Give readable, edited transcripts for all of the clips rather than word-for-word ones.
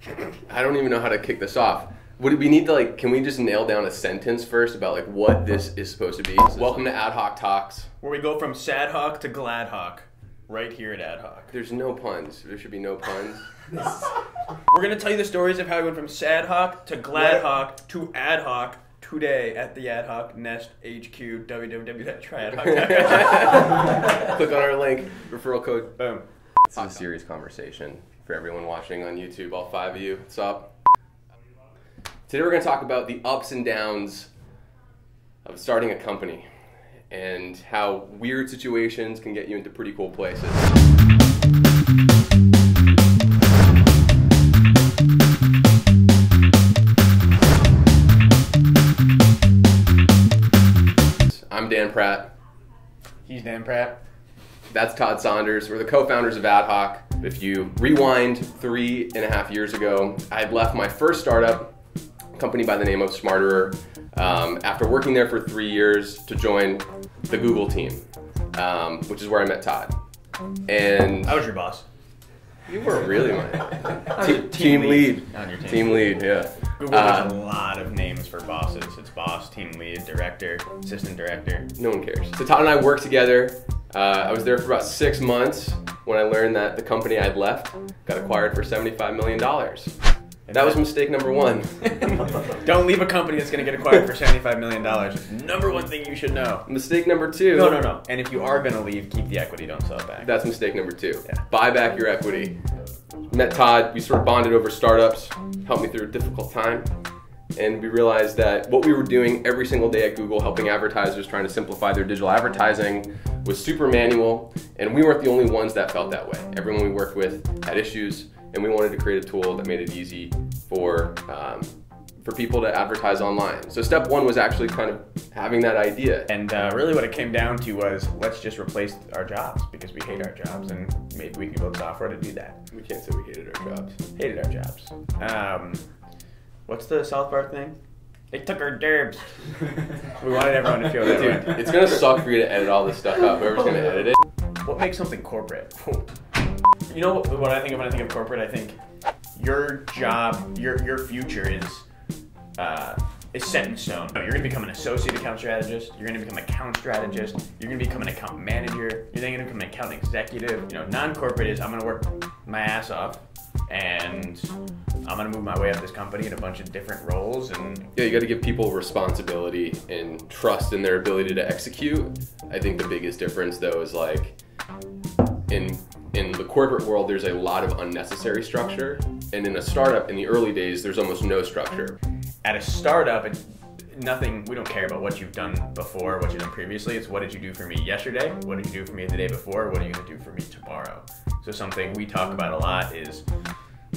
I don't even know how to kick this off. Would we need to like? Can we just nail down a sentence first about like what this is supposed to be? Welcome to AdHawk Talks, where we go from sad hawk to glad hawk, right here at AdHawk. There's no puns. There should be no puns. We're gonna tell you the stories of how we went from sad hawk to glad hawk to AdHawk today at the AdHawk Nest HQ www.tryadhawk.com. Click on our link, referral code. Boom. This is a serious conversation for everyone watching on YouTube. All 5 of you. What's up? Today we're going to talk about the ups and downs of starting a company and how weird situations can get you into pretty cool places. I'm Dan Pratt. He's Dan Pratt. That's Todd Saunders. We're the co-founders of AdHawk. If you rewind 3.5 years ago, I had left my first startup, a company by the name of Smarterer, after working there for 3 years to join the Google team, which is where I met Todd. And I was your boss. You weren't really my team lead. On your team. Team lead, yeah. Google has a lot of names for bosses. It's boss, team lead, director, assistant director. No one cares. So Todd and I worked together. I was there for about 6 months when I learned that the company I'd left got acquired for $75 million. That was mistake number one. Don't leave a company that's going to get acquired for $75 million. Number one thing you should know. Mistake number two. No. And if you are going to leave, keep the equity. Don't sell it back. That's mistake number two. Yeah. Buy back your equity. Met Todd. We sort of bonded over startups. Helped me through a difficult time. And we realized that what we were doing every single day at Google, helping advertisers trying to simplify their digital advertising, was super manual. And we weren't the only ones that felt that way. Everyone we worked with had issues. And we wanted to create a tool that made it easy for people to advertise online. So step one was actually kind of having that idea. And really what it came down to was, let's just replace our jobs because we hate our jobs, and maybe we can build software to do that. We can't say we hated our jobs. Hated our jobs. What's the South Park thing? They took our derbs. We wanted everyone to feel that way. Dude, it's gonna suck for you to edit all this stuff out. Whoever's gonna edit it. What makes something corporate? You know what I think of when I think of corporate? I think your job, your future is set in stone. You're going to become an associate account strategist. You're going to become an account strategist. You're going to become an account manager. You're then going to become an account executive. You know, non-corporate is I'm going to work my ass off and I'm going to move my way up this company in a bunch of different roles. And yeah, you got to give people responsibility and trust in their ability to execute. I think the biggest difference though is like in the corporate world, there's a lot of unnecessary structure. And in a startup, in the early days, there's almost no structure. At a startup, we don't care about what you've done before, what you've done previously. It's what did you do for me yesterday? What did you do for me the day before? What are you going to do for me tomorrow? So something we talk about a lot is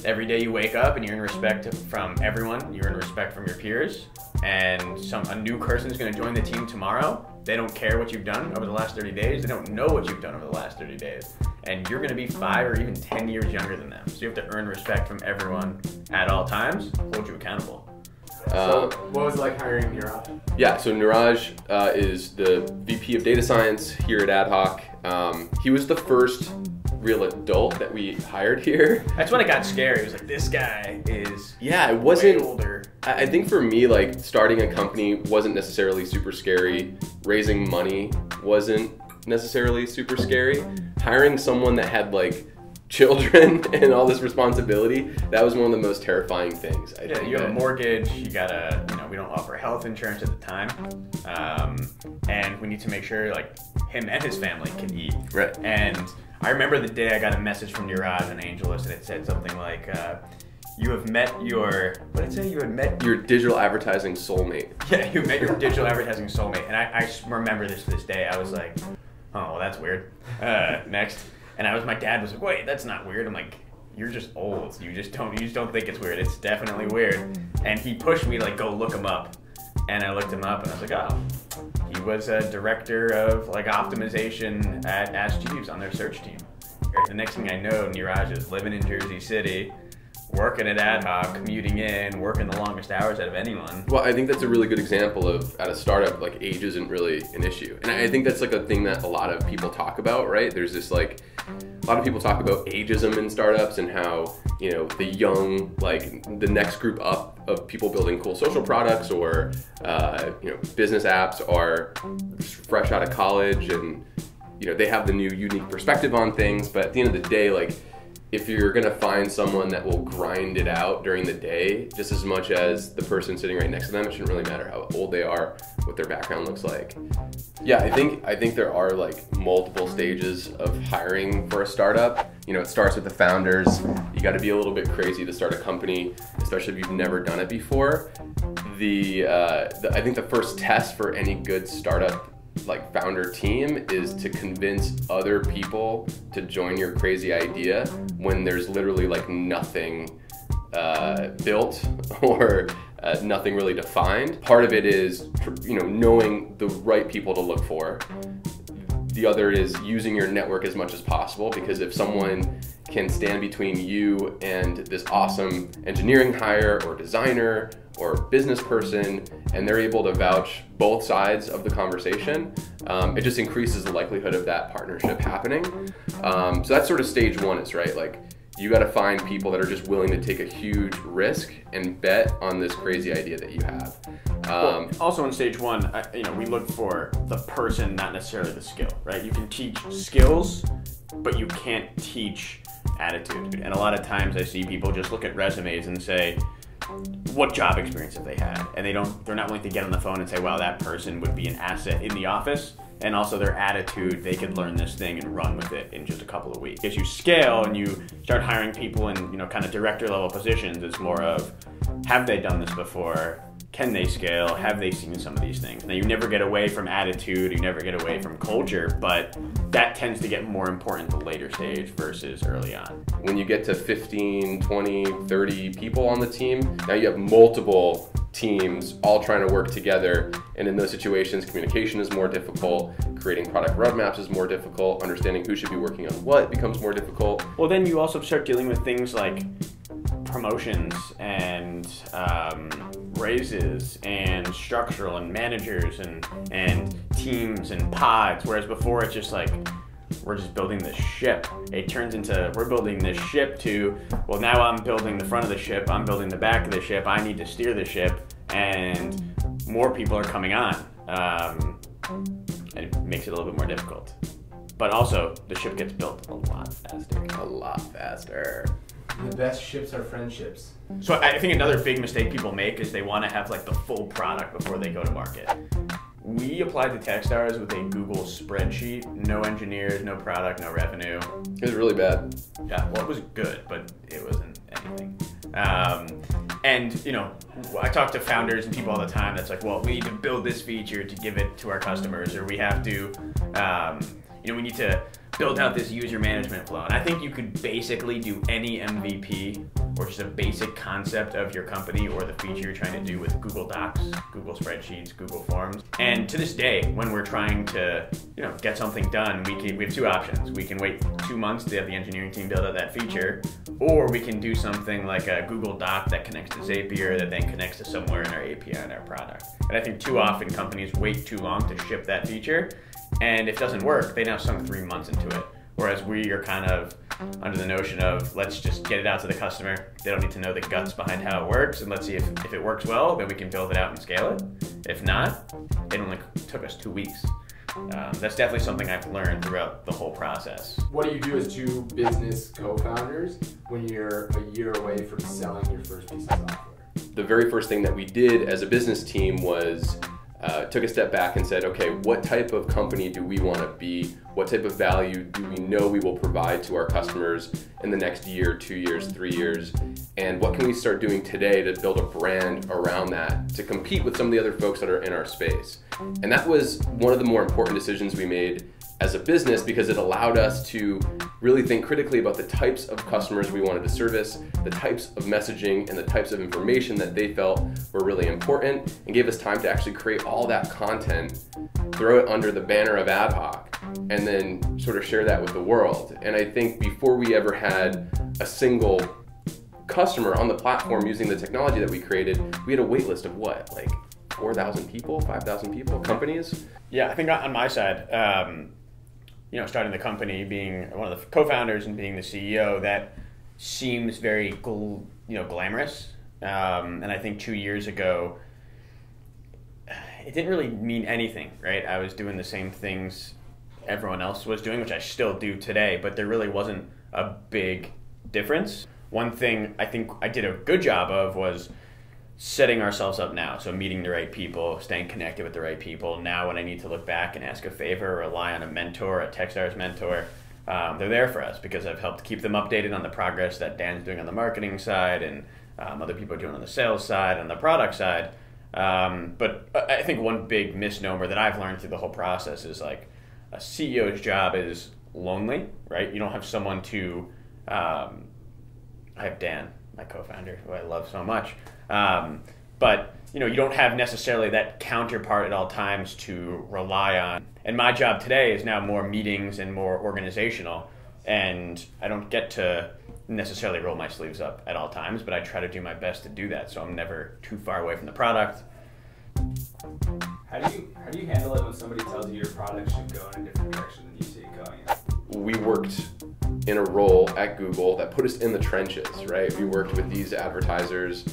every day you wake up and you earn respect from everyone. You earn respect from your peers. And a new person is going to join the team tomorrow. They don't care what you've done over the last 30 days. They don't know what you've done over the last 30 days. And you're going to be 5 or even 10 years younger than them. So you have to earn respect from everyone at all times, hold you accountable. So what was it like hiring Niraj? Yeah, so Niraj is the VP of Data Science here at AdHawk. He was the first real adult that we hired here. That's when it got scary. It was like, this guy is it wasn't, way older. I think for me, like starting a company wasn't necessarily super scary. Raising money wasn't necessarily super scary. Hiring someone that had like children and all this responsibility, that was one of the most terrifying things. I think. You have a mortgage, you gotta, we don't offer health insurance at the time. And we need to make sure like him and his family can eat. Right. And I remember the day I got a message from Niraj on AngelList and it said something like, you have met your, what did it say? You had met your digital advertising soulmate. Yeah, you met your digital advertising soulmate. And I remember this to this day. I was like, oh, well, that's weird. Next. And my dad was like, wait, that's not weird. I'm like, you're just old. You just don't think it's weird. It's definitely weird. And he pushed me to like, go look him up. And I looked him up and I was like, oh, he was a director of like optimization at Ask Jeeves on their search team. The next thing I know, Niraj is living in Jersey City, working at AdHawk, commuting in, working the longest hours out of anyone. Well, I think that's a really good example of, at a startup, like, age isn't really an issue. And I think that's like a thing that a lot of people talk about, right? There's this like, a lot of people talk about ageism in startups and how, you know, the young, like the next group up of people building cool social products or, you know, business apps are fresh out of college and, you know, they have the new unique perspective on things. But at the end of the day, like, if you're gonna find someone that will grind it out during the day just as much as the person sitting right next to them, it shouldn't really matter how old they are, what their background looks like. Yeah, I think there are like multiple stages of hiring for a startup. You know, it starts with the founders. You got to be a little bit crazy to start a company, especially if you've never done it before. I think the first test for any good startup like founder team is to convince other people to join your crazy idea when there's literally like nothing built or nothing really defined. Part of it is, you know, knowing the right people to look for. The other is using your network as much as possible, because if someone can stand between you and this awesome engineering hire or designer or business person, and they're able to vouch both sides of the conversation, it just increases the likelihood of that partnership happening. So that's sort of stage one, is right, like, you got to find people that are just willing to take a huge risk and bet on this crazy idea that you have. Well, also in stage one, you know, we look for the person, not necessarily the skill, right? You can teach skills, but you can't teach attitude. And a lot of times I see people just look at resumes and say, what job experience have they had? And they're not willing to get on the phone and say, wow, that person would be an asset in the office. And also their attitude, they could learn this thing and run with it in just a couple of weeks. As you scale and you start hiring people in, you know, kind of director level positions, it's more of, have they done this before? Can they scale? Have they seen some of these things? Now, you never get away from attitude, you never get away from culture, but that tends to get more important the later stage versus early on. When you get to 15, 20, 30 people on the team, now you have multiple teams all trying to work together, and in those situations, communication is more difficult, creating product roadmaps is more difficult, understanding who should be working on what becomes more difficult. Well, then you also start dealing with things like promotions and raises and structural and managers and teams and pods, whereas before it's just like, we're just building this ship. It turns into, we're building this ship to, well, now I'm building the front of the ship, I'm building the back of the ship, I need to steer the ship, and more people are coming on. And it makes it a little bit more difficult. But also, the ship gets built a lot faster. A lot faster. The best ships are friendships. So I think another big mistake people make is they want to have like the full product before they go to market. We applied to Techstars with a Google spreadsheet, no engineers, no product, no revenue. It was really bad. Yeah, well, it was good, but it wasn't anything. And, you know, I talk to founders and people all the time that's like, well, we need to build this feature to give it to our customers, or we have to, you know, we need to build out this user management flow. And I think you could basically do any MVP or just a basic concept of your company or the feature you're trying to do with Google Docs, Google Spreadsheets, Google Forms. And to this day, when we're trying to, you know, get something done, we have two options. We can wait 2 months to have the engineering team build out that feature, or we can do something like a Google Doc that connects to Zapier that then connects to somewhere in our API and our product. And I think too often companies wait too long to ship that feature, and if it doesn't work, they now sunk 3 months into it. Whereas we are kind of under the notion of, let's just get it out to the customer. They don't need to know the guts behind how it works, and let's see if it works well, then we can build it out and scale it. If not, it only took us 2 weeks. That's definitely something I've learned throughout the whole process. What do you do as two business co-founders when you're a year away from selling your first piece of software? The very first thing that we did as a business team was took a step back and said, okay, what type of company do we want to be? What type of value do we know we will provide to our customers in the next year, 2 years, 3 years? And what can we start doing today to build a brand around that to compete with some of the other folks that are in our space? And that was one of the more important decisions we made as a business, because it allowed us to really think critically about the types of customers we wanted to service, the types of messaging and the types of information that they felt were really important, and gave us time to actually create all that content, throw it under the banner of AdHawk, and then sort of share that with the world. And I think before we ever had a single customer on the platform using the technology that we created, we had a wait list of what, like 4,000 people, 5,000 people, companies? Yeah, I think on my side, starting the company, being one of the co-founders and being the CEO, that seems very glamorous. And I think 2 years ago, it didn't really mean anything, right? I was doing the same things everyone else was doing, which I still do today, but there really wasn't a big difference. One thing I think I did a good job of was setting ourselves up now. So meeting the right people, staying connected with the right people. Now when I need to look back and ask a favor, rely on a mentor, a Techstars mentor, they're there for us because I've helped keep them updated on the progress that Dan's doing on the marketing side and other people are doing on the sales side and the product side. But I think one big misnomer that I've learned through the whole process is like a CEO's job is lonely, right? You don't have someone to, I have Dan, my co-founder, who I love so much. But you don't have necessarily that counterpart at all times to rely on. And my job today is now more meetings and more organizational. And I don't get to necessarily roll my sleeves up at all times, but I try to do my best to do that. So I'm never too far away from the product. How do you handle it when somebody tells you your product should go in a different direction than you see it going in? We worked in a role at Google that put us in the trenches, right? We worked with these advertisers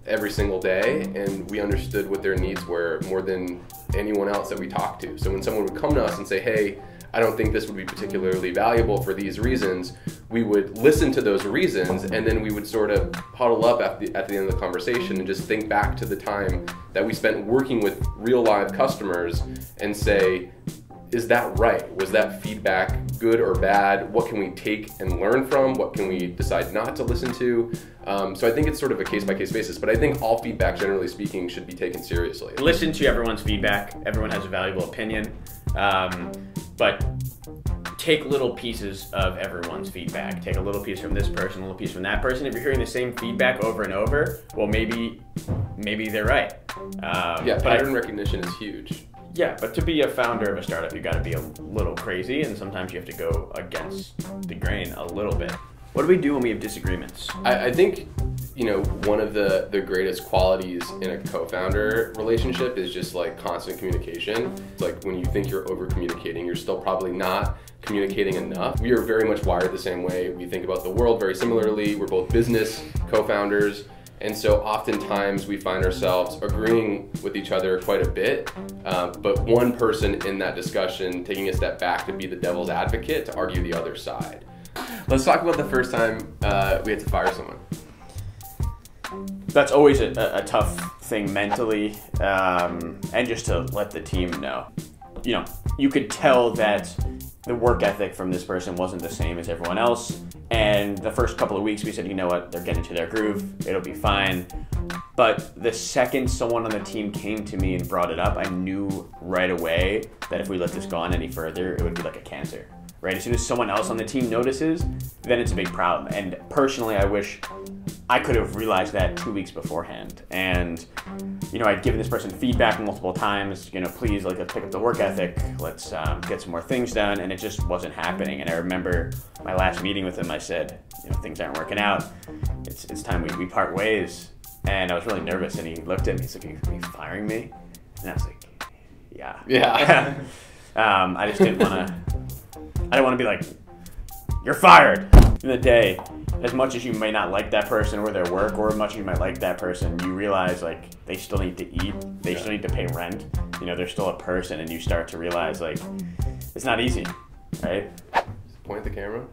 every single day, and we understood what their needs were more than anyone else that we talked to. So when someone would come to us and say, hey, I don't think this would be particularly valuable for these reasons, we would listen to those reasons, and then we would sort of huddle up at the end of the conversation and just think back to the time that we spent working with real live customers and say, is that right? Was that feedback good or bad? What can we take and learn from? What can we decide not to listen to? So I think it's sort of a case-by-case basis, but I think all feedback, generally speaking, should be taken seriously. Listen to everyone's feedback. Everyone has a valuable opinion. But take little pieces of everyone's feedback. Take a little piece from this person, a little piece from that person. If you're hearing the same feedback over and over, well, maybe they're right. Pattern recognition is huge. Yeah, but to be a founder of a startup, you got to be a little crazy, and sometimes you have to go against the grain a little bit. What do we do when we have disagreements? I think, one of the greatest qualities in a co-founder relationship is just like constant communication. Like when you think you're over communicating, you're still probably not communicating enough. We are very much wired the same way. We think about the world very similarly. We're both business co-founders. And so oftentimes we find ourselves agreeing with each other quite a bit, but one person in that discussion taking a step back to be the devil's advocate to argue the other side. Let's talk about the first time we had to fire someone. That's always a tough thing mentally, and just to let the team know. You could tell that the work ethic from this person wasn't the same as everyone else. And the first couple of weeks we said, you know what, they're getting to their groove, it'll be fine. But the second someone on the team came to me and brought it up, I knew right away that if we let this go on any further, it would be like a cancer, right? As soon as someone else on the team notices, then it's a big problem. And personally, I wish I could have realized that 2 weeks beforehand. And, I'd given this person feedback multiple times, please, let's pick up the work ethic, let's get some more things done, and it just wasn't happening. And I remember my last meeting with him, I said, things aren't working out, it's time we part ways. And I was really nervous, and he looked at me, he's like, are you firing me? And I was like, yeah. I just didn't want to be like, you're fired. In the day, as much as you may not like that person or their work, or as much as you might like that person, you realize like they still need to eat, they still need to pay rent. They're still a person, and you start to realize like it's not easy, right? Point at the camera.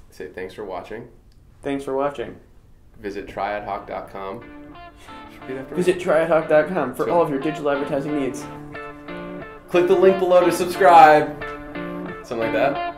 Say thanks for watching. Thanks for watching. Visit tryadhawk.com. Visit tryadhawk.com for all of your digital advertising needs. Click the link below to subscribe. Something like that.